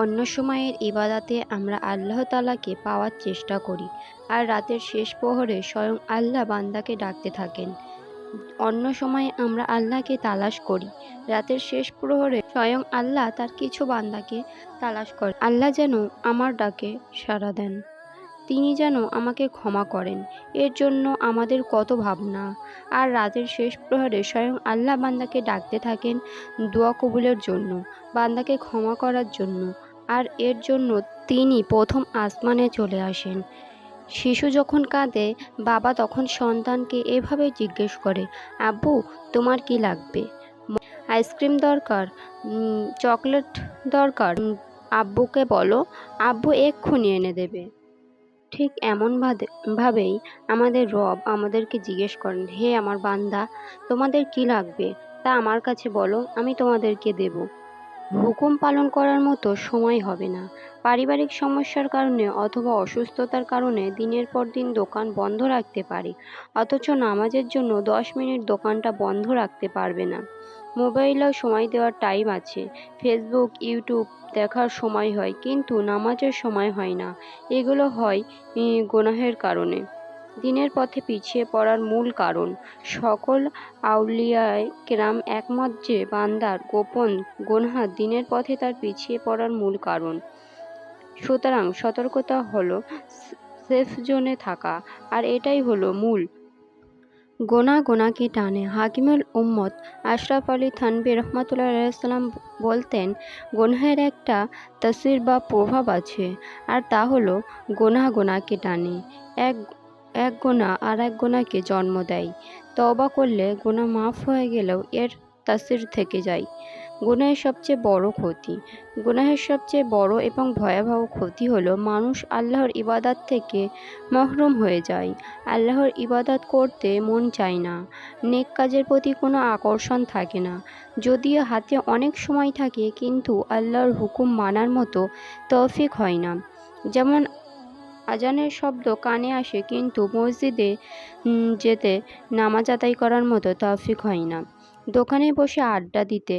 অন্য সময়ের ইবাদতে আমরা আল্লাহ তাআলাকে পাওয়ার চেষ্টা করি, আর রাতের শেষ প্রহরে স্বয়ং আল্লাহ বান্দাকে ডাকতে থাকেন। অন্য সময়ে আমরা আল্লাহকে তালাশ করি, রাতের শেষ প্রহরে স্বয়ং আল্লাহ তার কিছু বান্দাকে তালাশ করেন। আল্লাহ যেন আমার ডাকে সাড়া দেন, তিনি যেন আমাকে ক্ষমা করেন। এর জন্য আমাদের কত ভাবনা। আর রাতের শেষ প্রহরে স্বয়ং আল্লাহ বান্দাকে ডাকতে থাকেন দোয়া কবুলের জন্য, বান্দাকে ক্ষমা করার জন্য। আর এর জন্য তিনি প্রথম আসমানে চলে আসেন। শিশু যখন কাঁদে, বাবা তখন সন্তানকে এভাবে জিজ্ঞেস করে, আব্বু তোমার কি লাগবে? আইসক্রিম দরকার? চকলেট দরকার? আব্বুকে বলো, আব্বু এক্ষুনি এনে দেবে। ঠিক এমন ভাবেই আমাদের রব আমাদেরকে জিজ্ঞেস করেন, হে আমার বান্দা, তোমাদের কি লাগবে তা আমার কাছে বলো, আমি তোমাদেরকে দেব। হুকুম পালন করার মতো সময় হবে না। পারিবারিক সমস্যার কারণে অথবা অসুস্থতার কারণে দিনের পর দিন দোকান বন্ধ রাখতে পারি, অথচ নামাজের জন্য 10 মিনিট দোকানটা বন্ধ রাখতে পারবে না। মোবাইলেও সময় দেওয়ার টাইম আছে, ফেসবুক ইউটিউব দেখার সময় হয়, কিন্তু নামাজের সময় হয় না। এগুলো হয় গুনাহের কারণে, দিনের পথে পিছিয়ে পড়ার মূল কারণ। সকল আউলিয়ায়ে কেরাম একমত যে বান্দার গোপন গুনহা দিনের পথে তার পিছিয়ে পড়ার মূল কারণ। সুতরাং সতর্কতা হলো সেফ জোনে থাকা, আর এটাই হলো মূল। গোনাকে টানে। হাকিমুল উম্মত আশরাফ আলী থানভী রহমাতুল্লাহ আলাইহিস বলতেন, গুনহের একটা তাসির বা প্রভাব আছে, আর তা হলো গোনাকে টানে। এক এক গোনা আর এক গোনাকে জন্ম দেয়। তওবা করলে গোনা মাফ হয়ে গেলেও এর তাসির থেকে যায়। গুনাহের সবচেয়ে বড় এবং ভয়াবহ ক্ষতি হলো মানুষ আল্লাহর ইবাদত থেকে মাহরুম হয়ে যায়। আল্লাহর ইবাদত করতে মন চায় না, নেক কাজের প্রতি কোনো আকর্ষণ থাকে না। যদিও হাতে অনেক সময় থাকে, কিন্তু আল্লাহর হুকুম মানার মতো তৌফিক হয় না। যেমন আজানের শব্দ কানে আসে, কিন্তু মসজিদে যেতে নামাজ আদায় করার মতো তৌফিক হয় না। দোকানে বসে আড্ডা দিতে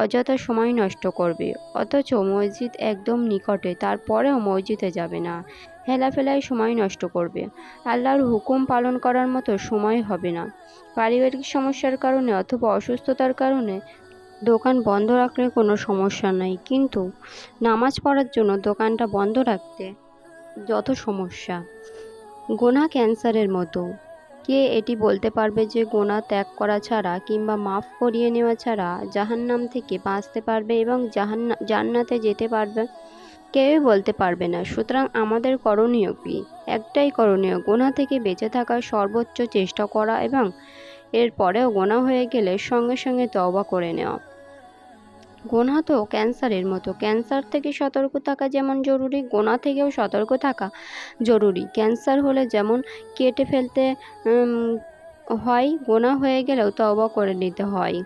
অযথা সময় নষ্ট করবে, অথচ মসজিদ একদম নিকটে, তারপরেও মসজিদে যাবে না। হেলাফেলায় সময় নষ্ট করবে, আল্লাহর হুকুম পালন করার মতো সময় হবে না। পারিবারিক সমস্যার কারণে অথবা অসুস্থতার কারণে দোকান বন্ধ রাখলে কোনো সমস্যা নাই, কিন্তু নামাজ পড়ার জন্য দোকানটা বন্ধ রাখতে যত সমস্যা। গোনা ক্যান্সারের মতো। কে এটি বলতে পারবে যে গোনা ত্যাগ করা ছাড়া কিংবা মাফ করিয়ে নেওয়া ছাড়া জাহান্নাম থেকে বাঁচতে পারবে এবং জান্নাতে যেতে পারবে? কেউই বলতে পারবে না। সুতরাং আমাদের করণীয় কি? একটাই করণীয়, গোনা থেকে বেঁচে থাকার সর্বোচ্চ চেষ্টা করা এবং এর পরেও গোনা হয়ে গেলে সঙ্গে সঙ্গে তওবা করে নেওয়া। গোনা তো ক্যান্সারের মতো, ক্যান্সার থেকে সতর্ক থাকা যেমন জরুরি, গোনা থেকেও সতর্ক থাকা জরুরি। ক্যান্সার হলে যেমন কেটে ফেলতে হয়, গোনা হয়ে গেলেও তওবা করে নিতে হয়।